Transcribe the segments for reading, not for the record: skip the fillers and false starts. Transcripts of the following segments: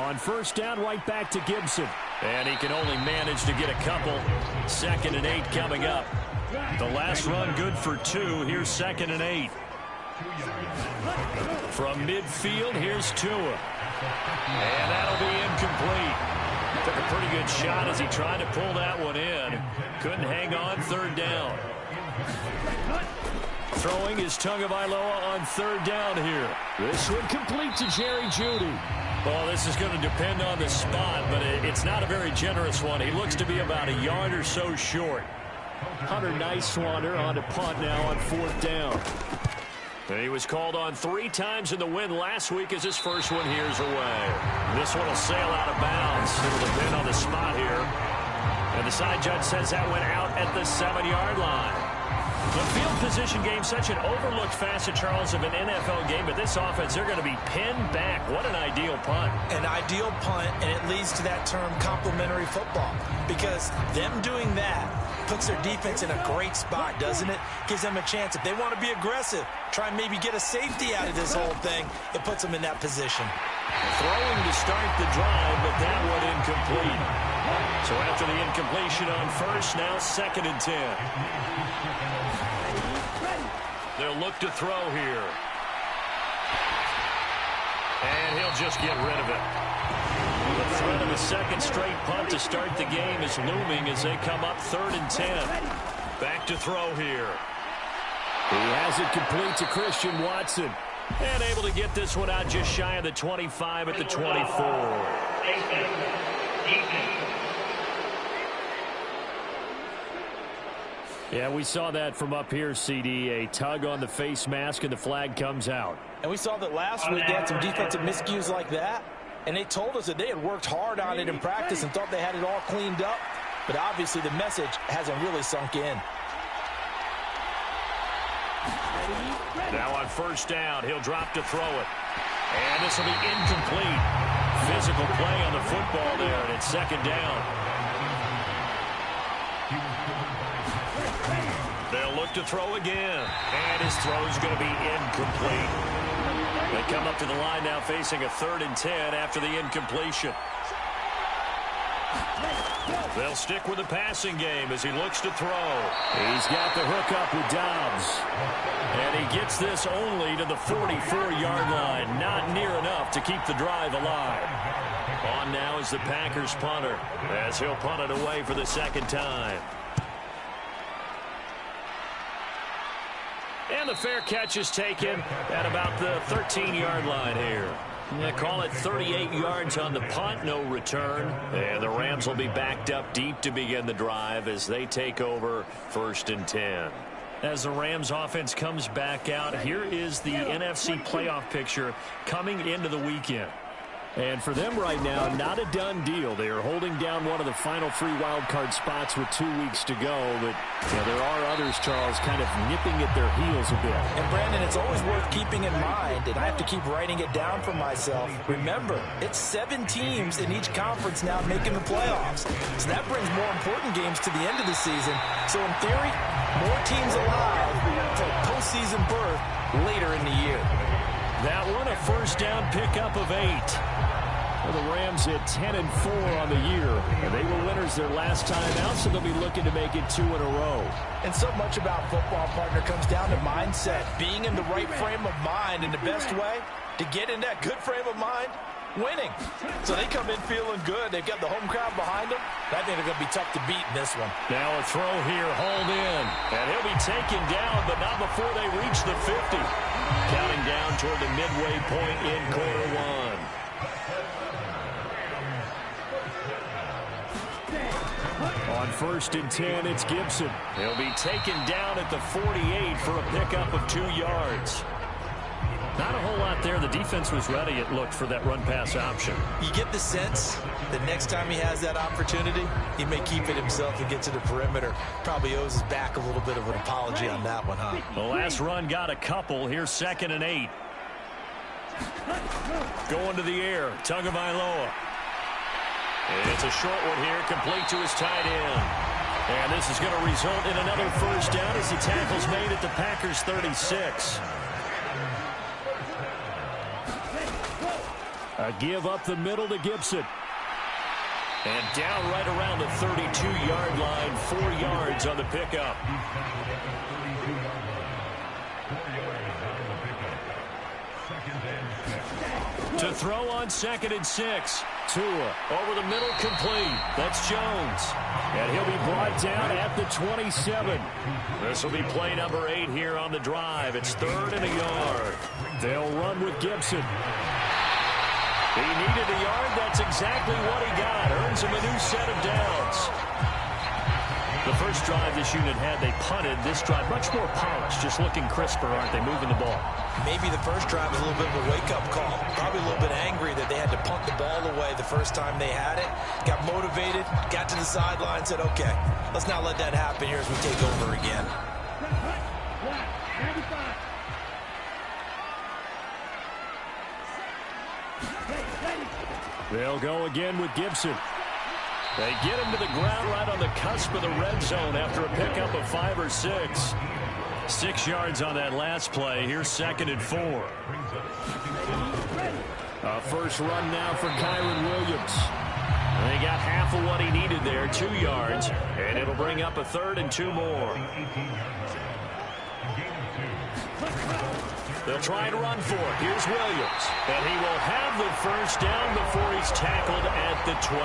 On first down, right back to Gibson. And he can only manage to get a couple. 2nd and 8 coming up. The last run good for 2. Here's 2nd and 8. From midfield, here's Tua. And that'll be incomplete. Took a pretty good shot as he tried to pull that one in. Couldn't hang on 3rd down. Throwing is Tagovailoa on 3rd down here. This one complete to Jerry Jeudy. Well, this is going to depend on the spot, but it's not a very generous one. He looks to be about a yard or so short. Hunter Nice-Swander on to punt now on 4th down. And he was called on 3 times in the win last week as his first one here's away. This one will sail out of bounds. It'll depend on the spot here. And the side judge says that went out at the 7-yard line. The field position game, such an overlooked facet, Charles, of an NFL game, but this offense, they're going to be pinned back. What an ideal punt. An ideal punt, and it leads to that term complementary football, because them doing that puts their defense in a great spot, doesn't it? Gives them a chance. If they want to be aggressive, try and maybe get a safety out of this whole thing, it puts them in that position. Throwing to start the drive, but that one incomplete. So after the incompletion on first, now 2nd and 10. They'll look to throw here. And he'll just get rid of it. The threat of a second straight punt to start the game is looming as they come up 3rd and 10. Back to throw here. He has it complete to Christian Watson. And able to get this one out just shy of the 25 at the 24. Yeah, we saw that from up here, CD. A tug on the face mask, and the flag comes out. And we saw that last week they had some defensive miscues like that. And they told us that they had worked hard on it in practice and thought they had it all cleaned up. But obviously the message hasn't really sunk in. Now on first down, he'll drop to throw it. And this will be incomplete. Physical play on the football there, and it's 2nd down. They'll look to throw again. And his throw is going to be incomplete. They come up to the line now facing a 3rd and 10 after the incompletion. They'll stick with the passing game as he looks to throw. He's got the hook up with Dobbs. And he gets this only to the 44-yard line. Not near enough to keep the drive alive. On now is the Packers punter as he'll punt it away for the 2nd time. And the fair catch is taken at about the 13-yard line here. Call it 38 yards on the punt, no return. And the Rams will be backed up deep to begin the drive as they take over 1st and 10. As the Rams offense comes back out, here is the NFC playoff picture coming into the weekend. And for them right now, not a done deal. They are holding down one of the final 3 wild card spots with 2 weeks to go. But there are others, Charles, kind of nipping at their heels a bit. And Brandon, it's always worth keeping in mind, and I have to keep writing it down for myself. Remember, it's 7 teams in each conference now making the playoffs. So that brings more important games to the end of the season. So in theory, more teams alive for a postseason berth later in the year. That one a first down pickup of 8. Well, the Rams at 10-4 on the year, and they were winners their last time out, so they'll be looking to make it 2 in a row. And so much about football, partner, comes down to mindset. Being in the right frame of mind, and the best way to get in that good frame of mind, winning. So they come in feeling good. They've got the home crowd behind them. I think they're going to be tough to beat in this one. Now a throw here, hauled in. And he'll be taken down, but not before they reach the 50. Counting down toward the midway point in quarter 1. On 1st and 10, it's Gibson. He'll be taken down at the 48 for a pickup of 2 yards. Not a whole lot there. The defense was ready, it looked, for that run-pass option. You get the sense that next time he has that opportunity, he may keep it himself and get to the perimeter. Probably owes his back a little bit of an apology on that one, huh? The last run got a couple. Here's 2nd and 8. Going to the air, Tagovailoa. It's a short one here, complete to his tight end. And this is going to result in another first down as the tackle's made at the Packers' 36. A give up the middle to Gibson. And down right around the 32-yard line, 4 yards on the pickup. To throw on 2nd and 6. Tua over the middle, complete. That's Jones. And he'll be brought down at the 27. This will be play number 8 here on the drive. It's 3rd and a yard. They'll run with Gibson. He needed a yard. That's exactly what he got. Earns him a new set of downs. The first drive this unit had, they punted. This drive, much more polished, just looking crisper, aren't they, moving the ball? Maybe the first drive was a little bit of a wake-up call. Probably a little bit angry that they had to punt the ball away the first time they had it. Got motivated, got to the sideline, said, okay, let's not let that happen here as we take over again. They'll go again with Gibson. They get him to the ground right on the cusp of the red zone after a pickup of 5 or 6. 6 yards on that last play. Here's 2nd and 4. A first run now for Kyren Williams. They got half of what he needed there, 2 yards, and it'll bring up a 3rd and 2 more. They'll try to run for it. Here's Williams, and he will have the first down before he's tackled at the 12.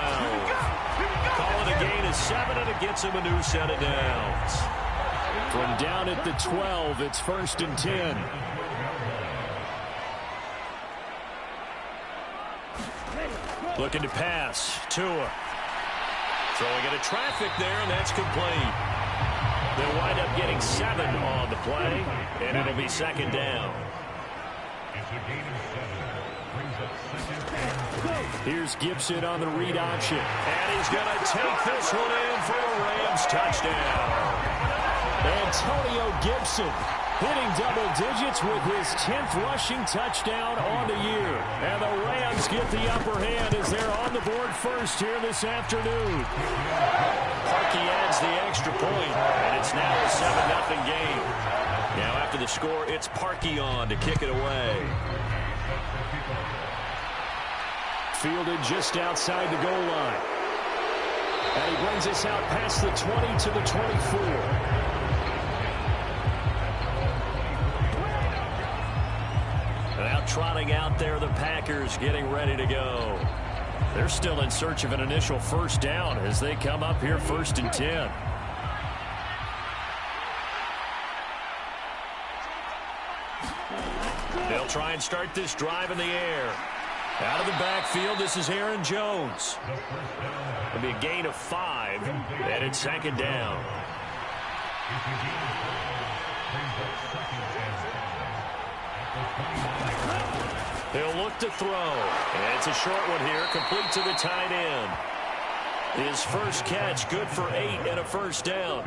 Call it a gain of 7, and it gets him a new set of downs. From down at the 12, it's 1st and 10. Looking to pass. Tua. Throwing into traffic there, and that's complete. They'll wind up getting 7 on the play, and it'll be 2nd down. Here's Gibson on the read option. And he's going to take this one in for a Rams touchdown. Antonio Gibson hitting double digits with his 10th rushing touchdown on the year. And the Rams get the upper hand as they're on the board first here this afternoon. Parkey adds the extra point, and it's now a 7-0 game. Now after the score, it's Parkey on to kick it away. Fielded just outside the goal line. And he brings us out past the 20 to the 24. Now trotting out there, the Packers getting ready to go. They're still in search of an initial first down as they come up here 1st and 10. They'll try and start this drive in the air. Out of the backfield, this is Aaron Jones. It'll be a gain of 5, and it's 2nd down. He'll look to throw. And it's a short one here, complete to the tight end. His first catch, good for 8 and a first down.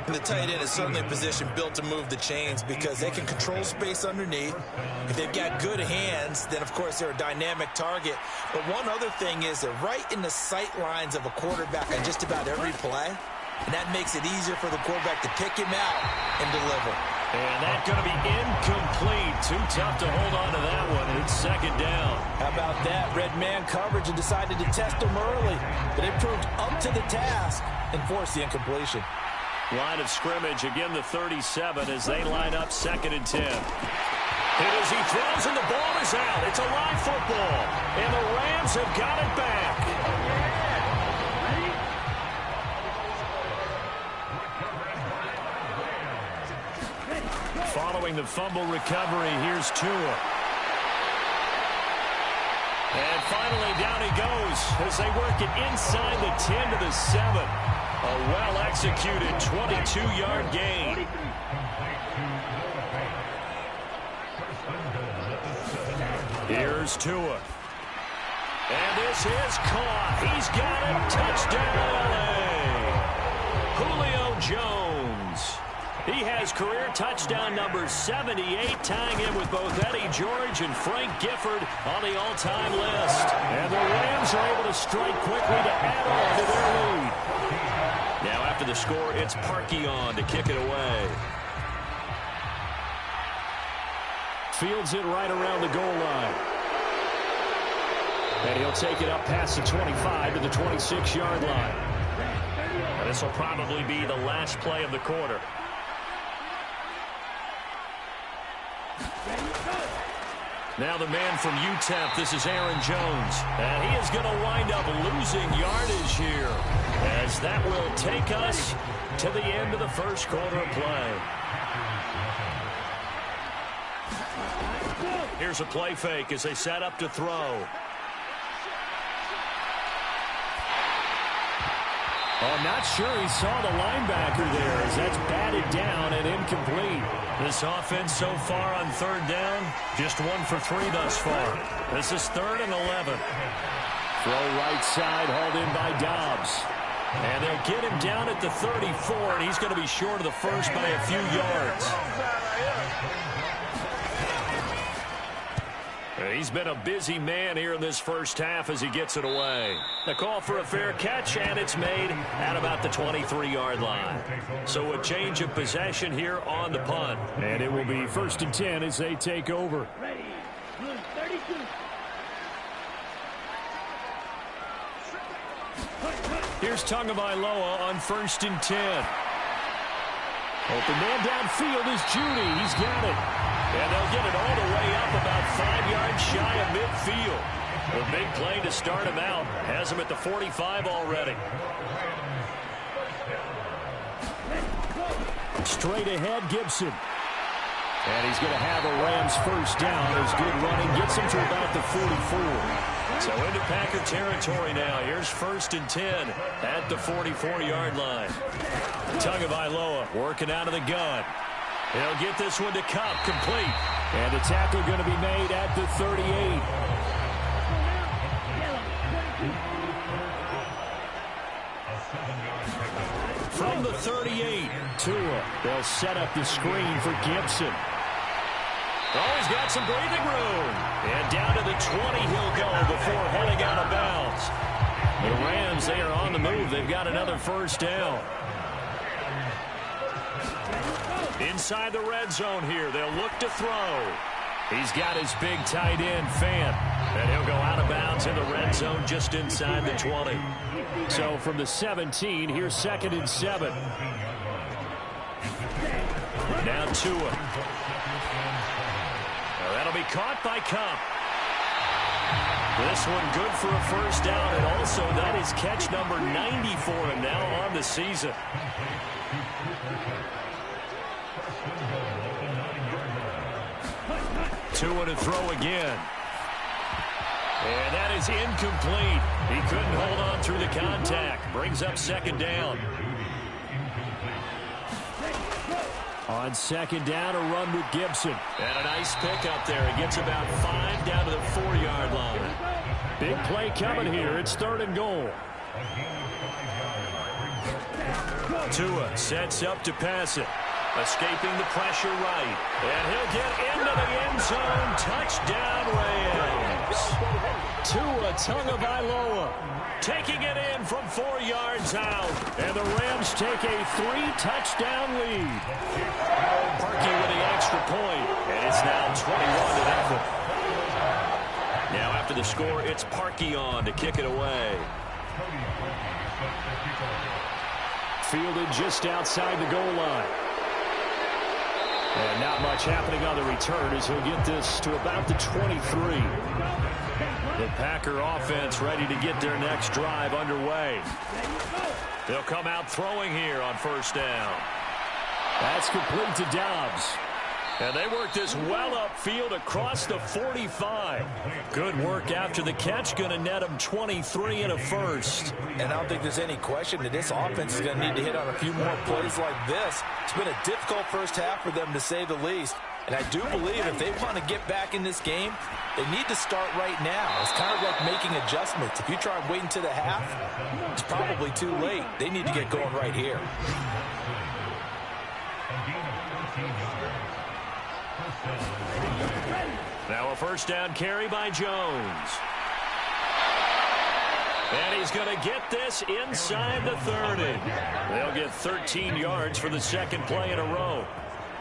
The tight end is certainly a position built to move the chains because they can control space underneath. If they've got good hands, then of course they're a dynamic target. But one other thing is they're right in the sight lines of a quarterback on just about every play. And that makes it easier for the quarterback to pick him out and deliver. And that's going to be incomplete. Too tough to hold on to that one. It's 2nd down. How about that? Red man coverage and decided to test him early. But it proved up to the task and forced the incompletion. Line of scrimmage, again the 37 as they line up 2nd and 10. And as he throws and the ball is out, it's a live football. And the Rams have got it back. Following the fumble recovery, here's Tua. And finally, down he goes as they work it inside the 10 to the 7. A well-executed 22-yard gain. Here's Tua. And this is caught. He's got it. Touchdown, LA. Julio Jones. He has career touchdown number 78, tying him with both Eddie George and Frank Gifford on the all-time list. And the Rams are able to strike quickly to add on to their lead. Now after the score, it's Parkey on to kick it away. Fields it right around the goal line. And he'll take it up past the 25 to the 26-yard line. And this will probably be the last play of the quarter. Now the man from UTEP, this is Aaron Jones. And he is going to wind up losing yardage here, as that will take us to the end of the first quarter of play. Here's a play fake as they set up to throw. I'm not sure he saw the linebacker there, as that's batted down and incomplete. This offense so far on third down, just 1 for 3 thus far. This is 3rd and 11. Throw right side, hauled in by Dobbs. And they'll get him down at the 34, and he's going to be short of the first by a few yards. He's been a busy man here in this first half as he gets it away. The call for a fair catch, and it's made at about the 23-yard line. So a change of possession here on the punt. And it will be 1st and 10 as they take over. Here's Tagovailoa on 1st and 10. Open man downfield is Judy. He's got it. And they'll get it all the way up about 5 yards shy of midfield. A big play to start him out. Has him at the 45 already. Straight ahead, Gibson. And he's going to have a Rams first down. There's good running. Gets him to about the 44. So into Packer territory now. Here's 1st and 10 at the 44-yard line. Tagovailoa working out of the gun. He'll get this one to Kupp, complete. And the tackle going to be made at the 38. From the 38, Tua. They'll set up the screen for Gibson. Oh, he's got some breathing room. And down to the 20 he'll go before heading out of bounds. The Rams, they are on the move. They've got another first down. Inside the red zone here, they'll look to throw. He's got his big tight end, Fant. And he'll go out of bounds in the red zone just inside the 20. So from the 17, here's 2nd and 7. Now Tua. Now that'll be caught by Kupp. This one good for a first down, and also that is catch number 90 for him now on the season. Tua to throw again. And that is incomplete. He couldn't hold on through the contact. Brings up 2nd down. On 2nd down, a run with Gibson. And a nice pickup there. He gets about 5 down to the 4-yard line. Big play coming here. It's 3rd and goal. Tua sets up to pass it. Escaping the pressure right. And he'll get into the end zone. Touchdown, Rams. Tua Tagovailoa taking it in from 4 yards out. And the Rams take a 3-touchdown lead. Parkey with the extra point. And it's now 21-0. Now after the score, it's Parkey on to kick it away. Fielded just outside the goal line. And not much happening on the return as he'll get this to about the 23. The Packer offense ready to get their next drive underway. They'll come out throwing here on 1st down. That's complete to Dobbs. And they work this well upfield across the 45. Good work after the catch. Going to net them 23 and a first. And I don't think there's any question that this offense is going to need to hit on a few more plays like this. It's been a difficult first half for them, to say the least. And I do believe if they want to get back in this game, they need to start right now. It's kind of like making adjustments. If you try and wait until the half, it's probably too late. They need to get going right here. Now a first down carry by Jones. And he's going to get this inside the 30. They'll get 13 yards for the 2nd play in a row.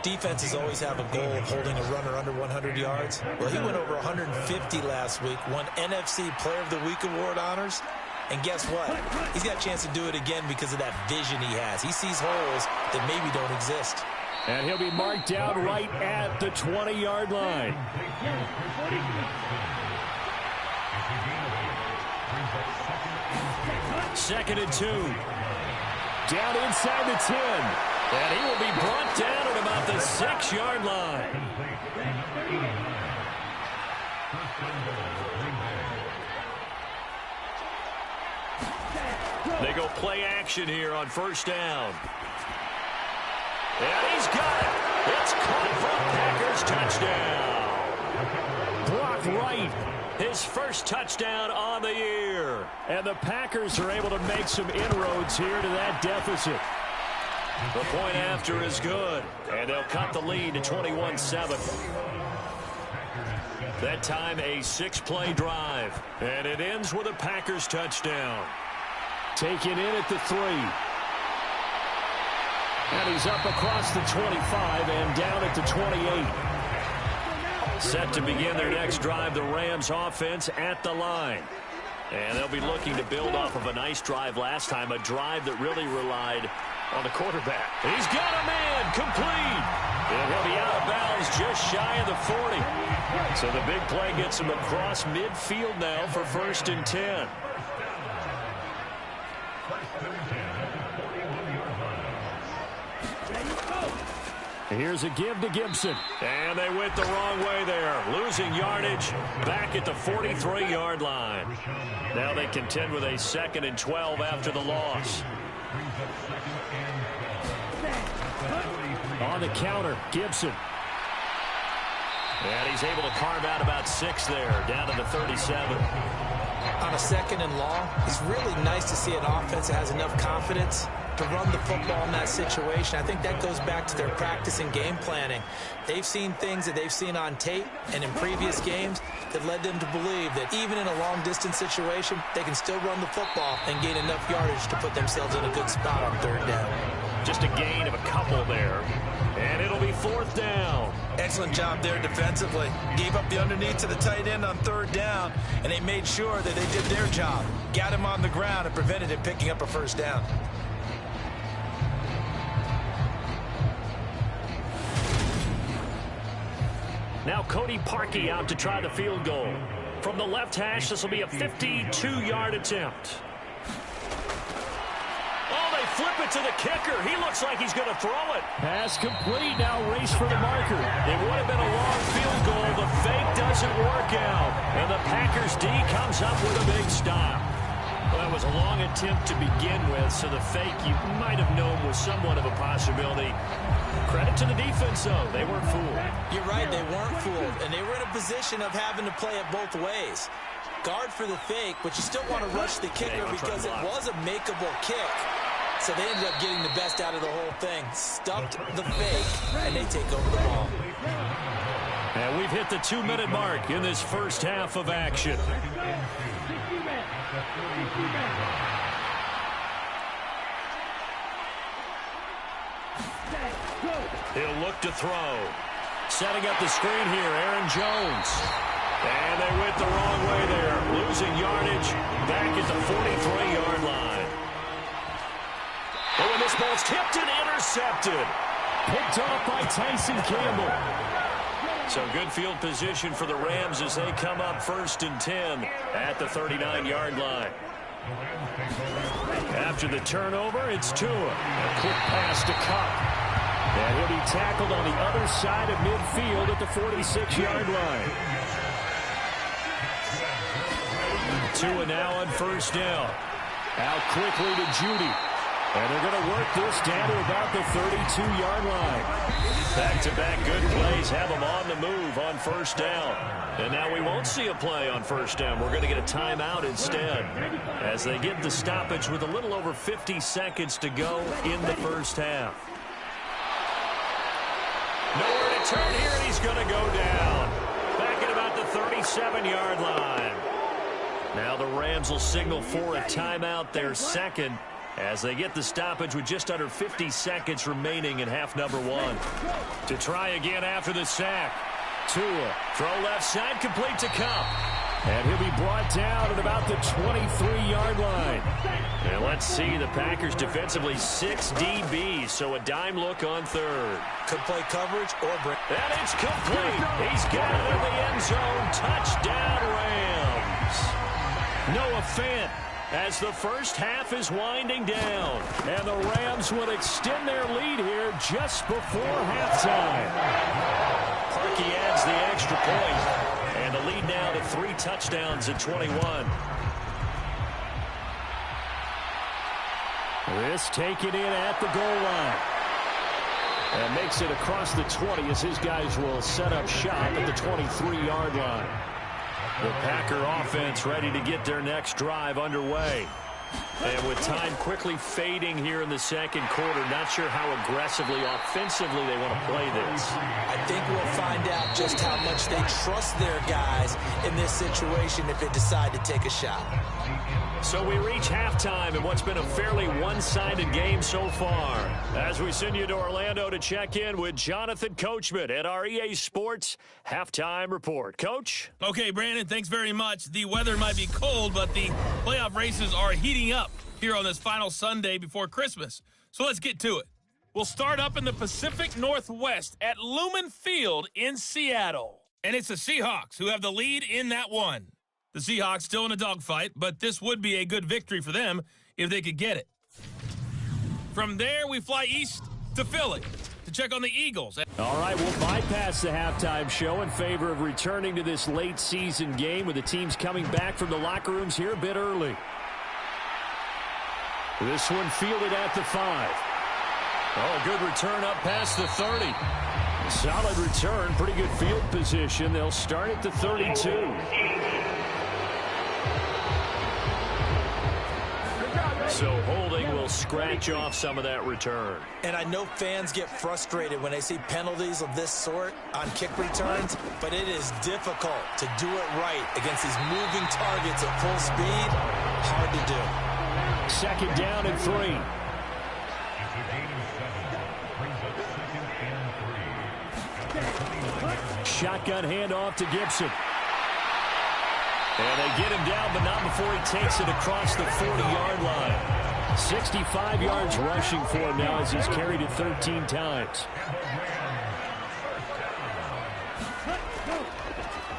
Defenses always have a goal of holding a runner under 100 yards. Well, he went over 150 last week, won NFC Player of the Week award honors. And guess what? He's got a chance to do it again because of that vision he has. He sees holes that maybe don't exist. And he'll be marked down right at the 20-yard line. Second and 2. Down inside the 10. And he will be brought down at about the 6-yard line. They go play action here on first down. And he's got it. It's caught for a Packers touchdown. Brock Wright, his first touchdown on the year. And the Packers are able to make some inroads here to that deficit. The point after is good. And they'll cut the lead to 21-7. That time a 6-play drive. And it ends with a Packers touchdown. Taken in at the 3. And he's up across the 25 and down at the 28. Set to begin their next drive, the Rams offense at the line. And they'll be looking to build off of a nice drive last time, a drive that really relied on the quarterback. He's got a man complete. And he'll be out of bounds just shy of the 40. So the big play gets him across midfield now for 1st and 10. Here's a give to Gibson. And they went the wrong way there. Losing yardage back at the 43-yard line. Now they contend with a 2nd and 12 after the loss. On the counter, Gibson. And he's able to carve out about 6 there, down to the 37. On a 2nd and long, it's really nice to see an offense that has enough confidence to run the football in that situation. I think that goes back to their practice and game planning. They've seen things that they've seen on tape and in previous games that led them to believe that even in a long-distance situation, they can still run the football and gain enough yardage to put themselves in a good spot on 3rd down. Just a gain of a couple there. And it'll be 4th down. Excellent job there defensively. Gave up the underneath to the tight end on 3rd down, and they made sure that they did their job. Got him on the ground and prevented him picking up a 1st down. Now Cody Parkey out to try the field goal. From the left hash, this will be a 52-yard attempt. Oh, they flip it to the kicker. He looks like he's going to throw it. Pass complete. Now race for the marker. It would have been a long field goal. The fake doesn't work out. And the Packers D comes up with a big stop. Well, that was a long attempt to begin with, so the fake you might have known was somewhat of a possibility. Credit to the defense, though. They weren't fooled. You're right, they weren't fooled, and they were in a position of having to play it both ways. Guard for the fake, but you still want to rush the kicker because it was a makeable kick. So they ended up getting the best out of the whole thing. Stuffed the fake, and they take over the ball. And we've hit the 2-minute mark in this first half of action. He'll look to throw. Setting up the screen here, Aaron Jones. And they went the wrong way there. Losing yardage back at the 43-yard line. Oh, and this ball's tipped and intercepted. Picked off by Tyson Campbell. So good field position for the Rams as they come up 1st and 10 at the 39-yard line. After the turnover, it's Tua. A quick pass to Kupp. And he'll be tackled on the other side of midfield at the 46-yard line. Tua now on 1st down. Out quickly to Judy. And they're going to work this down to about the 32-yard line. Back-to-back good plays have them on the move on 1st down. And now we won't see a play on 1st down. We're going to get a timeout instead as they get the stoppage with a little over 50 seconds to go in the first half. Nowhere to turn here, and he's going to go down. Back at about the 37-yard line. Now the Rams will signal for a timeout, their second, as they get the stoppage with just under 50 seconds remaining in half number one. To try again after the sack. Tua, throw left side, complete to Kupp. And he'll be brought down at about the 23-yard line. And let's see, the Packers defensively 6 DBs, so a dime look on third. Could play coverage or break. And it's complete. He's got it in the end zone. Touchdown, Rams. Noah Fant as the first half is winding down. And the Rams will extend their lead here just before halftime. Parkey adds the extra point. And the lead now to 3 touchdowns at 21. This taken in at the goal line. And makes it across the 20 as his guys will set up shop at the 23-yard line. The Packer offense ready to get their next drive underway. And with time quickly fading here in the second quarter, not sure how aggressively, offensively they want to play this. I think we'll find out just how much they trust their guys in this situation if they decide to take a shot. So we reach halftime in what's been a fairly one-sided game so far. As we send you to Orlando to check in with Jonathan Coachman at our EA Sports Halftime Report. Coach? Okay, Brandon, thanks very much. The weather might be cold, but the playoff races are heating up here on this final Sunday before Christmas. So let's get to it. We'll start up in the Pacific Northwest at Lumen Field in Seattle. And it's the Seahawks who have the lead in that one. The Seahawks still in a dogfight, but this would be a good victory for them if they could get it. From there, we fly east to Philly to check on the Eagles. All right, we'll bypass the halftime show in favor of returning to this late season game with the teams coming back from the locker rooms here a bit early. This one fielded at the 5. Oh, good return up past the 30. Solid return, pretty good field position. They'll start at the 32. So holding will scratch off some of that return. And I know fans get frustrated when they see penalties of this sort on kick returns, but it is difficult to do it right against these moving targets at full speed. Hard to do. Second down and 3. Shotgun handoff to Gibson. And they get him down, but not before he takes it across the 40-yard line. 65 yards rushing for him now as he's carried it 13 times.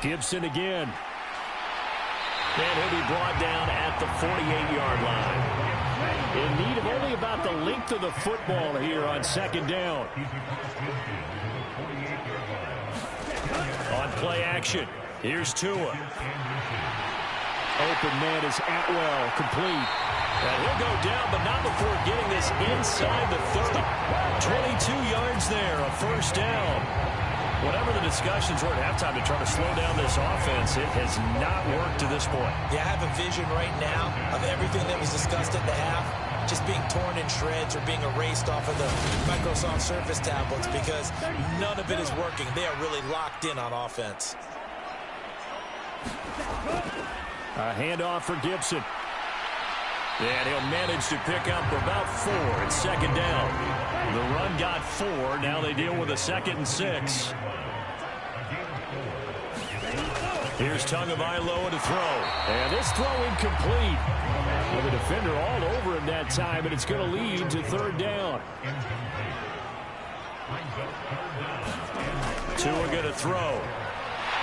Gibson again. And he'll be brought down at the 48-yard line. In need of only about the length of the football here on second down. On play action, here's Tua. Open man is Atwell, complete. And he'll go down, but not before getting this inside the 30. 22 yards there, a first down. Whatever the discussions were at halftime to try to slow down this offense, it has not worked to this point. Yeah, I have a vision right now of everything that was discussed at the half just being torn in shreds or being erased off of the Microsoft Surface tablets because none of it is working. They are really locked in on offense. A handoff for Gibson. And he'll manage to pick up about 4 at second down. The run got 4. Now they deal with a 2nd and 6. Here's Tagovailoa to throw. And this throw incomplete. With a defender all over him that time, and it's going to lead to third down. Tua going to throw.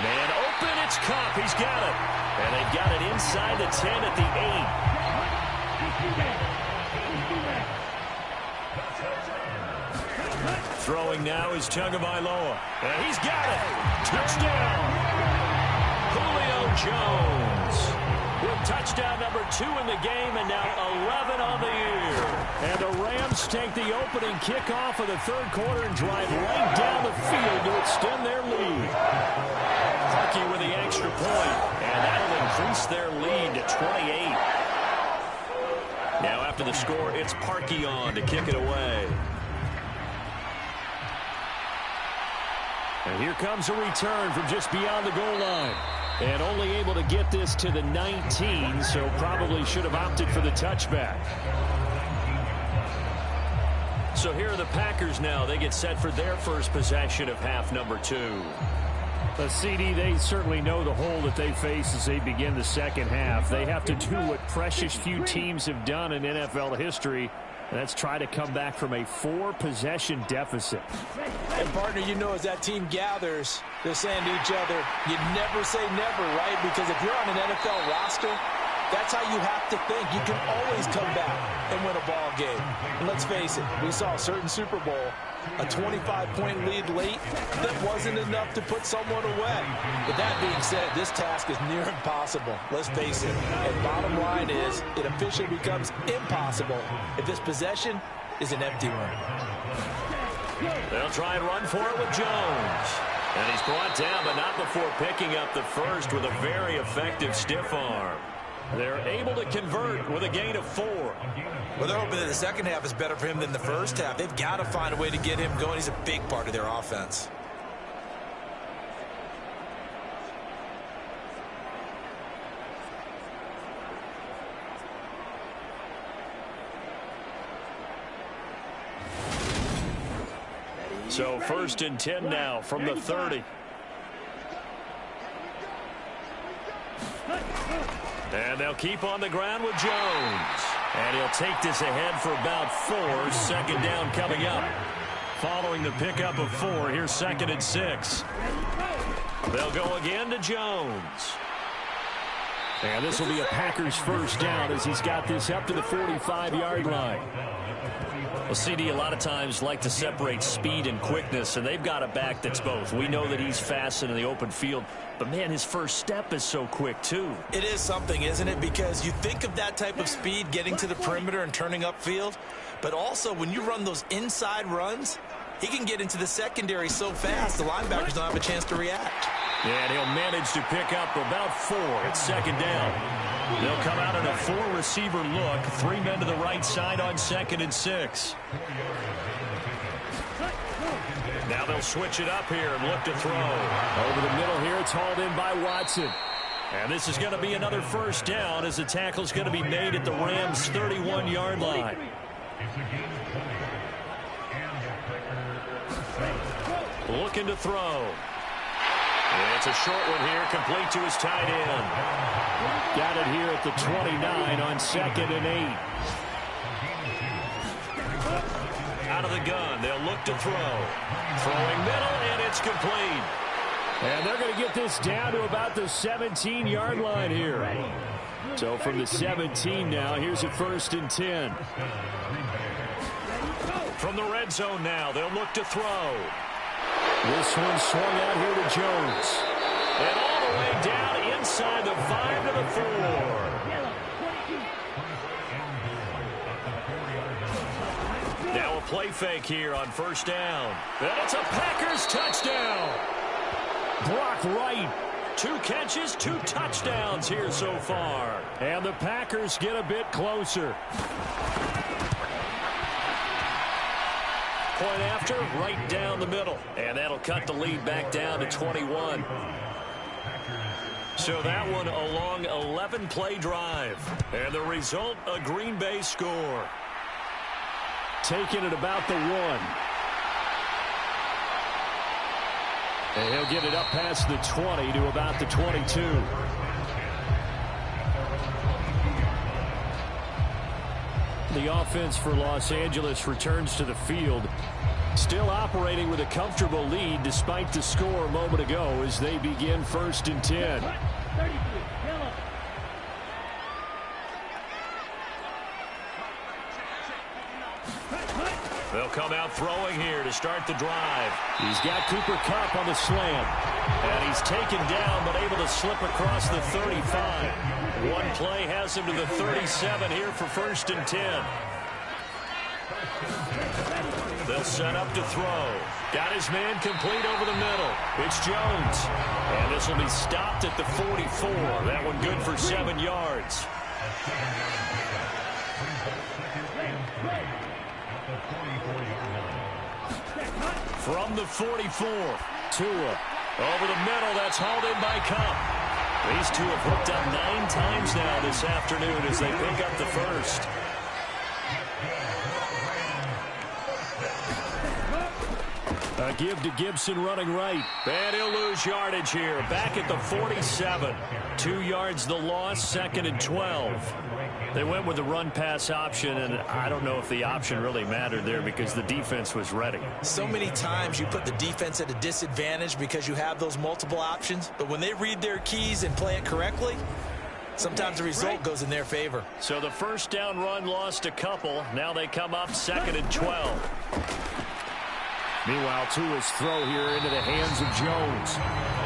Man open, it's Kupp. He's got it. And they've got it inside the 10 at the 8. Throwing now is Tagovailoa. And he's got it. Touchdown. Julio Jones with touchdown number 2 in the game and now 11 on the year. And the Rams take the opening kickoff of the third quarter and drive right down the field to extend their lead. Parkey with the extra point, and that'll increase their lead to 28. Now after the score, it's Parkey on to kick it away. And here comes a return from just beyond the goal line. And only able to get this to the 19, so probably should have opted for the touchback. So here are the Packers now. They get set for their first possession of half number 2. The CD, they certainly know the hole that they face as they begin the second half. They have to do what precious few teams have done in NFL history, and that's try to come back from a 4-possession deficit. And, partner, you know, as that team gathers, they're saying to each other, you never say never, right? Because if you're on an NFL roster, that's how you have to think. You can always come back and win a ball game. And let's face it, we saw a certain Super Bowl, a 25-point lead late that wasn't enough to put someone away. But that being said, this task is near impossible. Let's face it. And bottom line is, it officially becomes impossible if this possession is an empty one. They'll try and run for it with Jones. And he's brought down, but not before picking up the first with a very effective stiff arm. They're able to convert with a gain of 4. Well, they're hoping that the second half is better for him than the first half. They've got to find a way to get him going. He's a big part of their offense. So 1st and 10 now from the 30. And they'll keep on the ground with Jones. And he'll take this ahead for about 4. Second down coming up. Following the pickup of 4, here's 2nd and 6. They'll go again to Jones. And this will be a Packers first down as he's got this up to the 45-yard line. Well, CD, a lot of times like to separate speed and quickness, and they've got a back that's both. We know that he's fast in the open field, but, man, his first step is so quick, too. It is something, isn't it? Because you think of that type of speed getting to the perimeter and turning upfield, but also when you run those inside runs, he can get into the secondary so fast the linebackers don't have a chance to react. Yeah, and he'll manage to pick up about 4 at second down. They'll come out in a 4-receiver look. 3 men to the right side on 2nd and 6. Now they'll switch it up here and look to throw. Over the middle here, it's hauled in by Watson. And this is going to be another first down as the tackle's going to be made at the Rams' 31-yard line. Looking to throw. It's a short one here, complete to his tight end. Got it here at the 29 on 2nd and 8. Out of the gun, they'll look to throw. Throwing middle, and it's complete. And they're going to get this down to about the 17-yard line here. So from the 17 now, here's a 1st and 10. From the red zone now, they'll look to throw. This one swung out here to Jones. And all the way down inside the 5 to the 4. Now a play fake here on first down. And it's a Packers touchdown. Brock Wright. 2 catches, 2 touchdowns here so far. And the Packers get a bit closer. Point after, right down the middle. And that'll cut the lead back down to 21. So that one a long 11-play drive. And the result, a Green Bay score. Taking it about the 1. And he'll get it up past the 20 to about the 22. The offense for Los Angeles returns to the field. Still operating with a comfortable lead despite the score a moment ago as they begin 1st and 10. They'll come out throwing here to start the drive. He's got Cooper Kupp on the slam. And he's taken down but able to slip across the 35. One play has him to the 37 here for 1st and 10. They'll set up to throw. Got his man complete over the middle. It's Jones. And this will be stopped at the 44. That one good for 7 yards. From the 44, Tua. Over the middle, that's hauled in by Kupp. These two have hooked up 9 times now this afternoon as they pick up the first. A give to Gibson running right. And he'll lose yardage here. Back at the 47. 2 yards the loss, 2nd and 12. They went with the run-pass option, and I don't know if the option really mattered there because the defense was ready. So many times you put the defense at a disadvantage because you have those multiple options, but when they read their keys and play it correctly, sometimes the result goes in their favor. So the first down run lost a couple. Now they come up 2nd and 12. Meanwhile, Tua's throw here into the hands of Jones.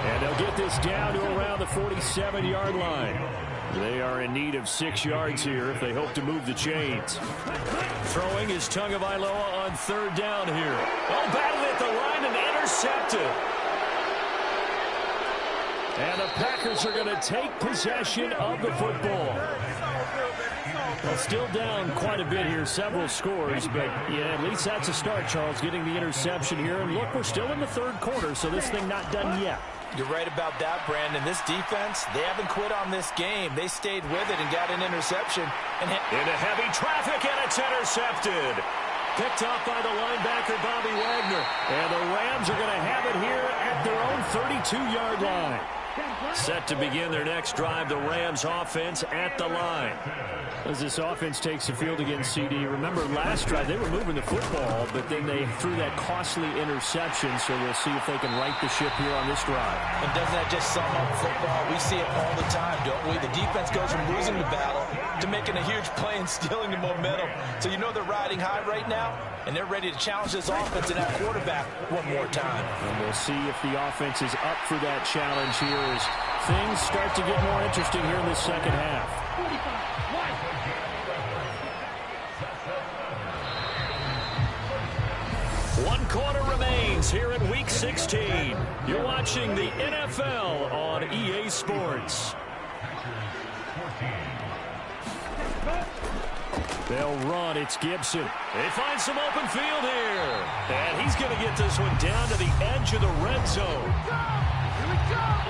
And they'll get this down to around the 47-yard line. They are in need of 6 yards here if they hope to move the chains. Throwing is Tagovailoa on 3rd down here. Oh, battled at the line and intercepted. And the Packers are going to take possession of the football. Well, still down quite a bit here, several scores, but yeah, at least that's a start, Charles, getting the interception here. And look, we're still in the 3rd quarter, so this thing not done yet. You're right about that, Brandon. This defense, they haven't quit on this game. They stayed with it and got an interception. Into heavy traffic, and it's intercepted. Picked off by the linebacker, Bobby Wagner. And the Rams are going to have it here at their own 32-yard line. Set to begin their next drive, the Rams offense at the line. As this offense takes the field against CD, remember last drive they were moving the football, but then they threw that costly interception, so we'll see if they can right the ship here on this drive. And doesn't that just sum up football? We see it all the time, don't we? The defense goes from losing the battle to making a huge play and stealing the momentum. So you know they're riding high right now, and they're ready to challenge this offense and that quarterback one more time. And we'll see if the offense is up for that challenge here as things start to get more interesting here in the second half. One quarter remains here in Week 16. You're watching the NFL on EA Sports. They'll run. It's Gibson. They find some open field here. And he's going to get this one down to the edge of the red zone. Here we go.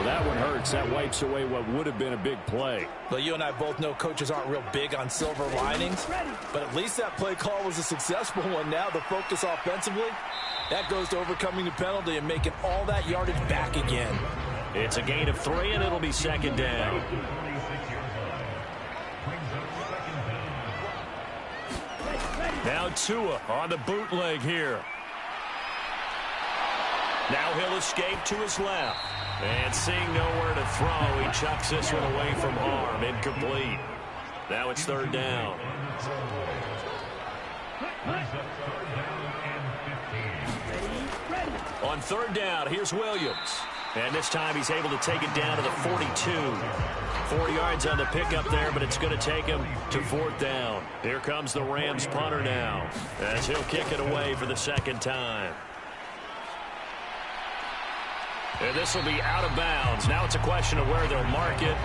That one hurts. That wipes away what would have been a big play. Well, you and I both know coaches aren't real big on silver linings, but at least that play call was a successful one. Now the focus offensively, that goes to overcoming the penalty and making all that yardage back again. It's a gain of 3, and it'll be 2nd down. Now Tua on the bootleg here. Now he'll escape to his left. And seeing nowhere to throw, he chucks this one away from harm. Incomplete. Now it's 3rd down. On 3rd down, here's Williams. And this time he's able to take it down to the 42. 4 yards on the pickup there, but it's going to take him to 4th down. Here comes the Rams punter now, as he'll kick it away for the 2nd time. And this will be out of bounds. Now it's a question of where they'll mark it.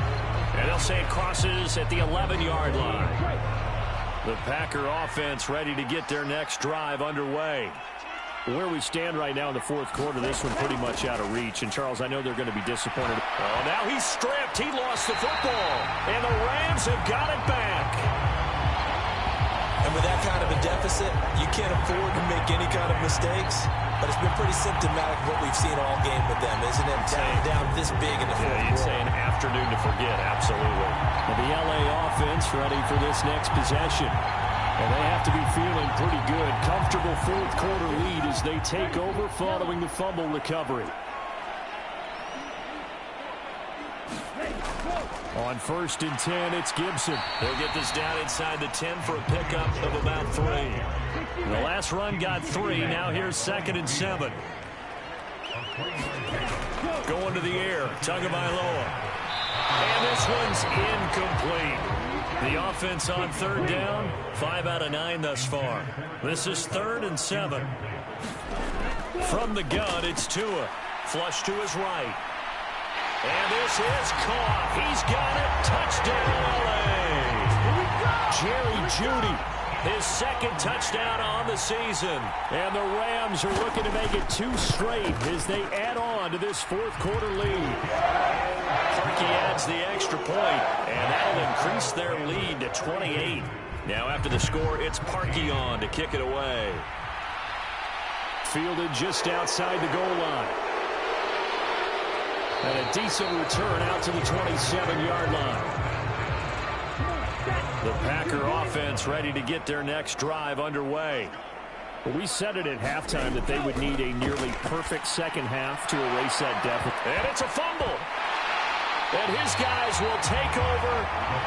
And they'll say it crosses at the 11-yard line. The Packer offense ready to get their next drive underway. Where we stand right now in the 4th quarter, this one pretty much out of reach. And, Charles, I know they're going to be disappointed. Oh, now he's stripped. He lost the football. And the Rams have got it back. And with that kind of a deficit, you can't afford to make any kind of mistakes. But it's been pretty symptomatic of what we've seen all game with them, isn't it? Down this big in the 4th quarter. You'd say an afternoon to forget, absolutely. Well, the LA offense ready for this next possession. And they have to be feeling pretty good. Comfortable 4th quarter lead as they take over following the fumble recovery. On 1st and 10, it's Gibson. They'll get this down inside the 10 for a pickup of about 3. The last run got 3. Now here's 2nd and 7. Going to the air. Tagovailoa. And this one's incomplete. The offense on 3rd down. 5 out of 9 thus far. This is 3rd and 7. From the gun, it's Tua. Flush to his right. And this is caught. He's got it. Touchdown, LA. Jerry Jeudy, his 2nd touchdown on the season. And the Rams are looking to make it 2 straight as they add on to this 4th quarter lead. Parkey adds the extra point, and that'll increase their lead to 28. Now after the score, it's Parkey on to kick it away. Fielded just outside the goal line. And a decent return out to the 27-yard line. The Packer offense ready to get their next drive underway. We said it at halftime that they would need a nearly perfect second half to erase that deficit. And it's a fumble. And his guys will take over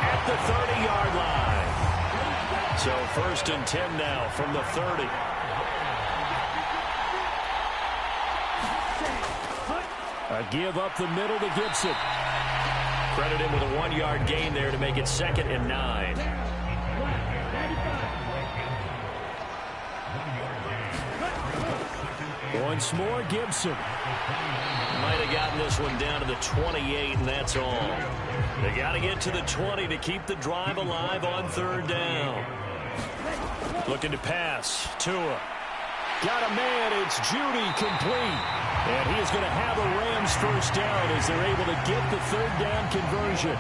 at the 30-yard line. So 1st and 10 now from the 30. A give up the middle to Gibson. Credit him with a 1-yard gain there to make it 2nd and 9. Once more, Gibson. Might have gotten this one down to the 28, and that's all. They got to get to the 20 to keep the drive alive on 3rd down. Looking to pass. Tua. Got a man. It's Judy, complete. And he is going to have a Rams first down as they're able to get the 3rd down conversion.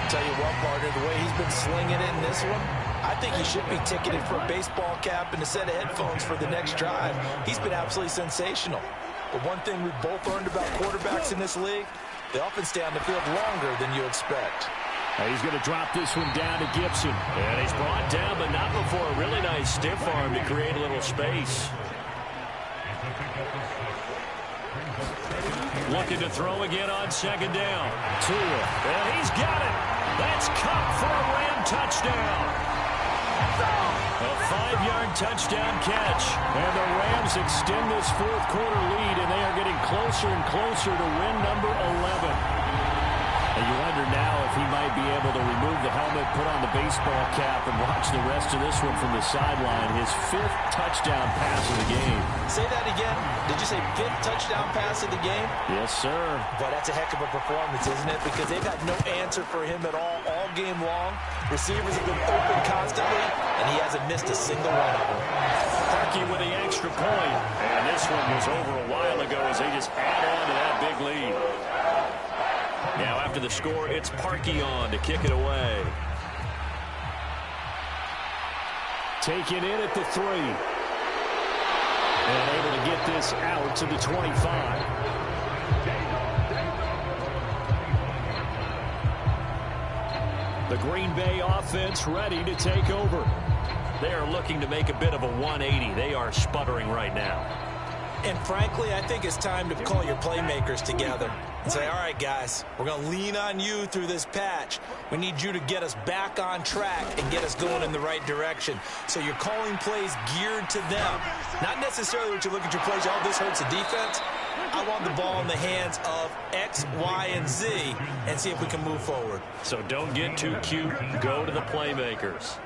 Tell you what, partner, the way he's been slinging it in this one, I think he should be ticketed for a baseball cap and a set of headphones for the next drive. He's been absolutely sensational. But one thing we've both learned about quarterbacks in this league, they often stay on the field longer than you expect. He's going to drop this one down to Gibson. And he's brought down, but not before a really nice stiff arm to create a little space. Looking to throw again on 2nd down. Tua. And he's got it. That's Kupp for a Ram touchdown. A 5-yard touchdown catch. And the Rams extend this 4th quarter lead, and they are getting closer and closer to win number 11. And you wonder now if he might be able to remove the helmet, put on the baseball cap, and watch the rest of this one from the sideline. His 5th touchdown pass of the game. Say that again. Did you say 5th touchdown pass of the game? Yes, sir. But that's a heck of a performance, isn't it? Because they've had no answer for him at all game long. Receivers have been open constantly, and he hasn't missed a single one of them. Parkey with the extra point. And this one was over a while ago as they just add on to that big lead. Now after the score, it's Parkey on to kick it away. Taken in at the 3. And able to get this out to the 25. The Green Bay offense ready to take over. They are looking to make a bit of a 180. They are sputtering right now. And frankly, I think it's time to call your playmakers together and say, all right, guys, we're going to lean on you through this patch. We need you to get us back on track and get us going in the right direction. So you're calling plays geared to them. Not necessarily what you look at your plays, oh, this hurts the defense. I want the ball in the hands of X, Y, and Z and see if we can move forward. So don't get too cute. Go to the playmakers.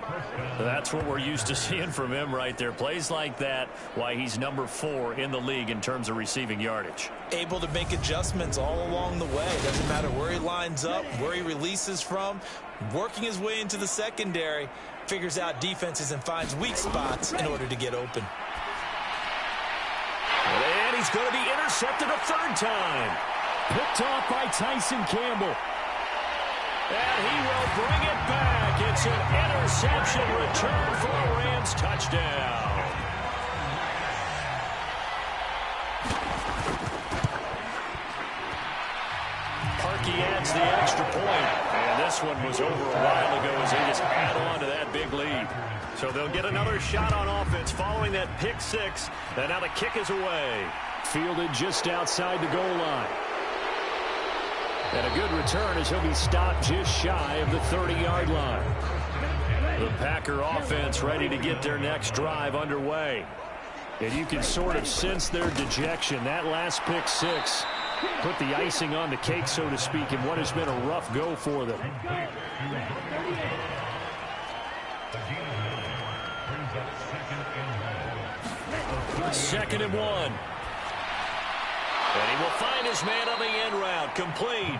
That's what we're used to seeing from him right there. Plays like that, why he's number 4 in the league in terms of receiving yardage. Able to make adjustments all along the way. Doesn't matter where he lines up, where he releases from. Working his way into the secondary, figures out defenses and finds weak spots in order to get open. And he's going to be intercepted a 3rd time. Picked off by Tyson Campbell. And he will bring it back. It's an interception return for a Rams touchdown. Parkey adds the extra point. And this one was over a while ago as they just add on to that big lead. So they'll get another shot on offense following that pick 6. And now the kick is away. Fielded just outside the goal line. And a good return as he'll be stopped just shy of the 30-yard line. The Packer offense ready to get their next drive underway. And you can sort of sense their dejection. That last pick 6 put the icing on the cake, so to speak, in what has been a rough go for them. 2nd and 1. And he will find his man on the end route. Complete.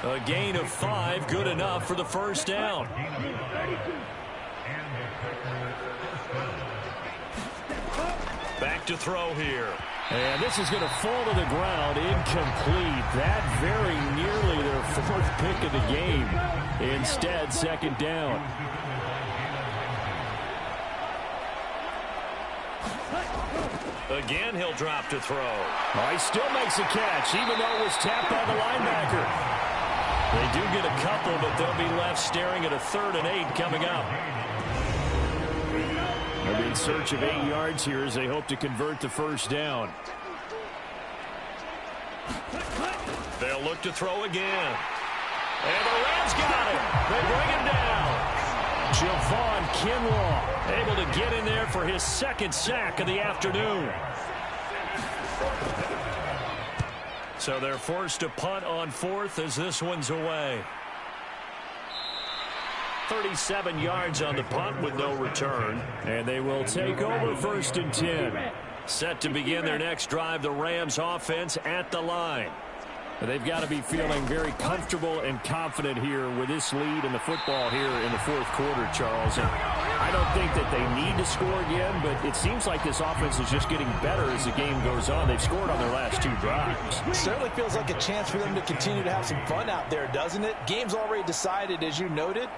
A gain of 5. Good enough for the first down. Back to throw here. And this is going to fall to the ground, incomplete. That very nearly their fourth pick of the game. Instead, second down. Again, he'll drop to throw. Oh, he still makes a catch, even though it was tapped by the linebacker. They do get a couple, but they'll be left staring at a 3rd and 8 coming up. They'll be in search of 8 yards here as they hope to convert the first down. They'll look to throw again. And the Rams got him. They bring him down. Javon Kinlaw able to get in there for his 2nd sack of the afternoon. So they're forced to punt on 4th as this one's away. 37 yards on the punt with no return. And they will take over 1st and 10. Set to begin their next drive, the Rams offense at the line. They've got to be feeling very comfortable and confident here with this lead in the football here in the 4th quarter, Charles. And I don't think that they need to score again, but it seems like this offense is just getting better as the game goes on. They've scored on their last 2 drives. It certainly feels like a chance for them to continue to have some fun out there, doesn't it? Game's already decided, as you noted,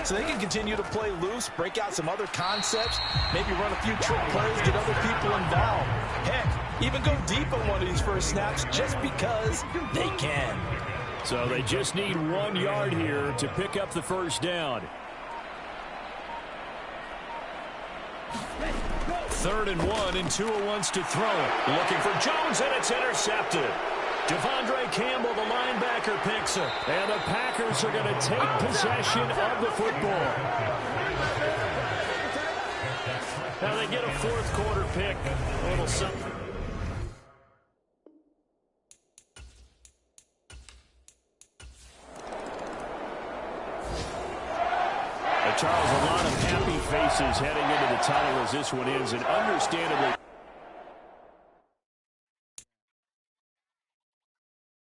so they can continue to play loose, break out some other concepts, maybe run a few trick plays, get other people involved. Heck, even go deep on one of these first snaps just because they can. So they just need 1 yard here to pick up the first down. 3rd and 1 and Tua wants to throw it. Looking for Jones, and it's intercepted. Devondre Campbell, the linebacker, picks it. And the Packers are going to take possession of the football. Now they get a 4th quarter pick. A little something. Charles, a lot of happy faces heading into the tunnel as this one ends, and understandably